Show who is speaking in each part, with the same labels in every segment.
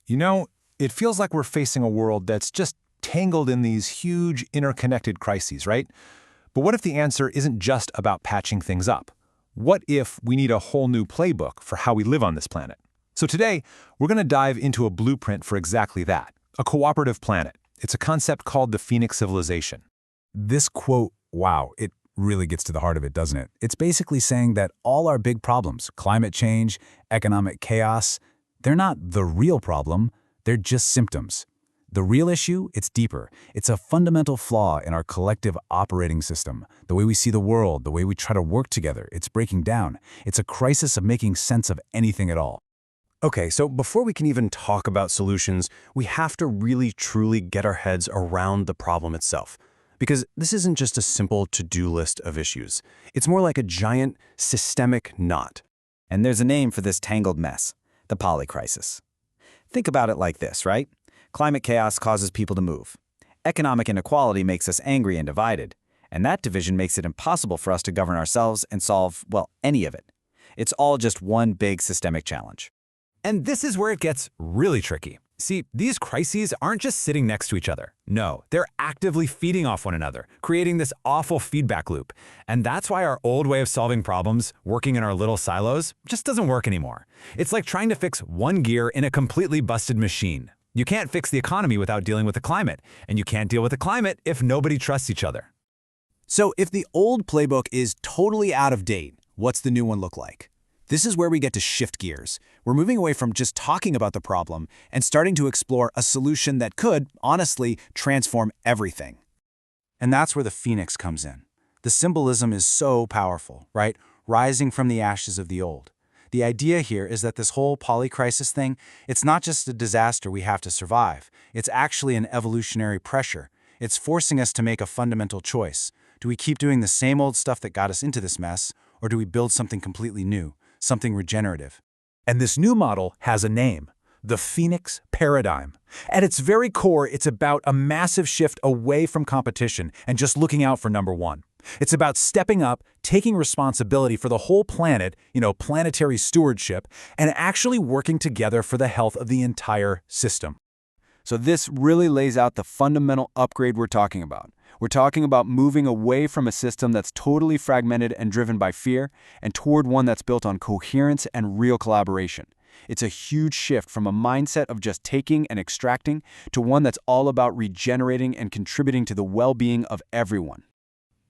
Speaker 1: You know, it feels like we're facing a world that's just tangled in these huge interconnected crises, right? But what if the answer isn't just about patching things up? What if we need a whole new playbook for how we live on this planet? So today, we're going to dive into a blueprint for exactly that, a cooperative planet. It's a concept called the Phoenix civilization.
Speaker 2: This quote, wow, it really gets to the heart of it, doesn't it? It's basically saying that all our big problems, climate change, economic chaos, they're not the real problem, they're just symptoms. The real issue, it's deeper. It's a fundamental flaw in our collective operating system. The way we see the world, the way we try to work together, it's breaking down. It's a crisis of making sense of anything at all.
Speaker 3: Okay, so before we can even talk about solutions, we have to really truly get our heads around the problem itself. Because this isn't just a simple to-do list of issues. It's more like a giant systemic knot.
Speaker 4: And there's a name for this tangled mess, the polycrisis. Think about it like this, right? Climate chaos causes people to move. Economic inequality makes us angry and divided. And that division makes it impossible for us to govern ourselves and solve, well, any of it. It's all just one big systemic challenge.
Speaker 2: And this is where it gets really tricky. See, these crises aren't just sitting next to each other. No, they're actively feeding off one another, creating this awful feedback loop. And that's why our old way of solving problems, working in our little silos, just doesn't work anymore. It's like trying to fix one gear in a completely busted machine. You can't fix the economy without dealing with the climate, and you can't deal with the climate if nobody trusts each other.
Speaker 5: So if the old playbook is totally out of date, what's the new one look like? This is where we get to shift gears. We're moving away from just talking about the problem and starting to explore a solution that could, honestly, transform everything. And that's where the phoenix comes in. The symbolism is so powerful, right? Rising from the ashes of the old. The idea here is that this whole polycrisis thing, it's not just a disaster we have to survive. It's actually an evolutionary pressure. It's forcing us to make a fundamental choice. Do we keep doing the same old stuff that got us into this mess, or do we build something completely new? Something regenerative?
Speaker 2: And this new model has a name, the Phoenix paradigm. At its very core, it's about a massive shift away from competition and just looking out for number one. It's about stepping up, taking responsibility for the whole planet, planetary stewardship, and actually working together for the health of the entire system.
Speaker 5: So this really lays out the fundamental upgrade we're talking about. We're talking about moving away from a system that's totally fragmented and driven by fear and toward one that's built on coherence and real collaboration. It's a huge shift from a mindset of just taking and extracting to one that's all about regenerating and contributing to the well-being of everyone.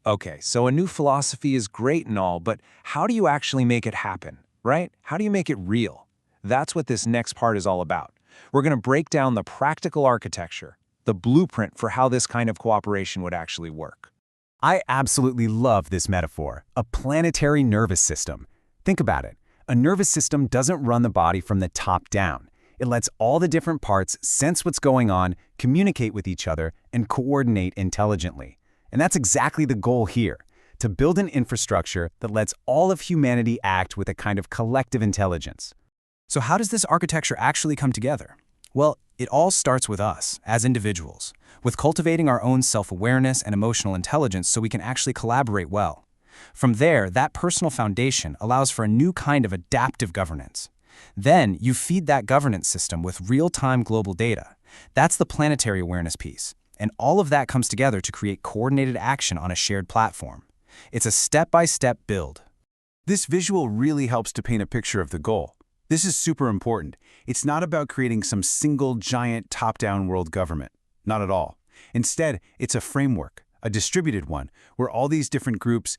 Speaker 1: Okay, so a new philosophy is great and all, but how do you actually make it happen, right? How do you make it real? That's what this next part is all about. We're going to break down the practical architecture, the blueprint for how this kind of cooperation would actually work.
Speaker 2: I absolutely love this metaphor, a planetary nervous system. Think about it. A nervous system doesn't run the body from the top down. It lets all the different parts sense what's going on, communicate with each other, and coordinate intelligently. And that's exactly the goal here, to build an infrastructure that lets all of humanity act with a kind of collective intelligence.
Speaker 5: So how does this architecture actually come together? Well, it all starts with us, as individuals, with cultivating our own self-awareness and emotional intelligence so we can actually collaborate well. From there, that personal foundation allows for a new kind of adaptive governance. Then, you feed that governance system with real-time global data. That's the planetary awareness piece. And all of that comes together to create coordinated action on a shared platform. It's a step-by-step build.
Speaker 6: This visual really helps to paint a picture of the goal. This is super important. It's not about creating some single giant top-down world government. Not at all. Instead, it's a framework, a distributed one, where all these different groups,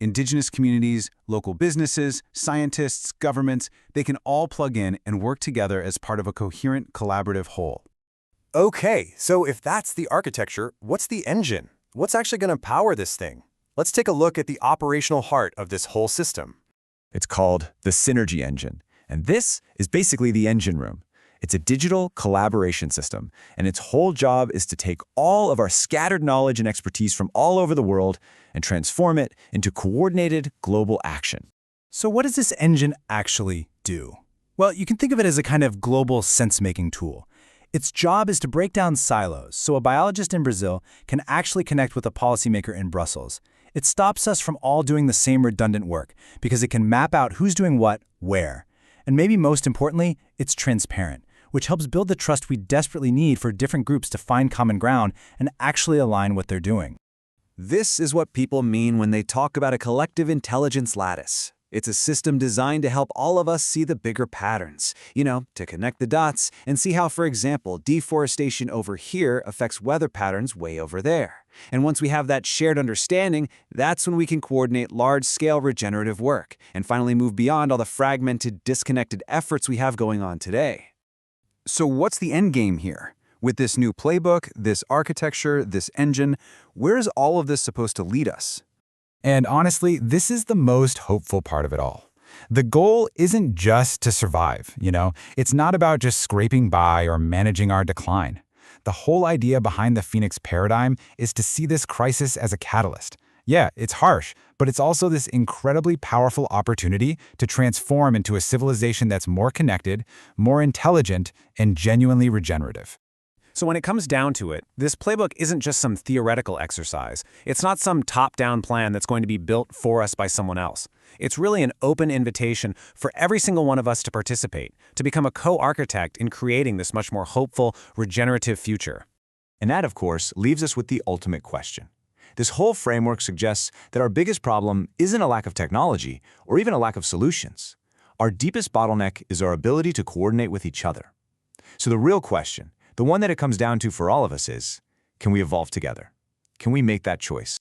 Speaker 6: indigenous communities, local businesses, scientists, governments, they can all plug in and work together as part of a coherent, collaborative whole.
Speaker 3: Okay, so if that's the architecture, what's the engine? What's actually going to power this thing? Let's take a look at the operational heart of this whole system.
Speaker 4: It's called the synergy engine. And this is basically the engine room. It's a digital collaboration system, and its whole job is to take all of our scattered knowledge and expertise from all over the world and transform it into coordinated global action.
Speaker 5: So what does this engine actually do? Well, you can think of it as a kind of global sense-making tool. Its job is to break down silos, so a biologist in Brazil can actually connect with a policymaker in Brussels. It stops us from all doing the same redundant work because it can map out who's doing what, where. And maybe most importantly, it's transparent,
Speaker 2: which helps build the trust we desperately need for different groups to find common ground and actually align what they're doing.
Speaker 5: This is what people mean when they talk about a collective intelligence lattice. It's a system designed to help all of us see the bigger patterns, to connect the dots and see how, for example, deforestation over here affects weather patterns way over there. And once we have that shared understanding, that's when we can coordinate large-scale regenerative work and finally move beyond all the fragmented, disconnected efforts we have going on today.
Speaker 3: So what's the end game here? With this new playbook, this architecture, this engine, where is all of this supposed to lead us?
Speaker 2: And honestly, this is the most hopeful part of it all. The goal isn't just to survive, It's not about just scraping by or managing our decline. The whole idea behind the Phoenix paradigm is to see this crisis as a catalyst. Yeah, it's harsh, but it's also this incredibly powerful opportunity to transform into a civilization that's more connected, more intelligent, and genuinely regenerative.
Speaker 5: So when it comes down to it, this playbook isn't just some theoretical exercise. It's not some top-down plan that's going to be built for us by someone else. It's really an open invitation for every single one of us to participate, to become a co-architect in creating this much more hopeful, regenerative future.
Speaker 7: And that, of course, leaves us with the ultimate question. This whole framework suggests that our biggest problem isn't a lack of technology or even a lack of solutions. Our deepest bottleneck is our ability to coordinate with each other. So the real question, the one that it comes down to for all of us is, can we evolve together? Can we make that choice?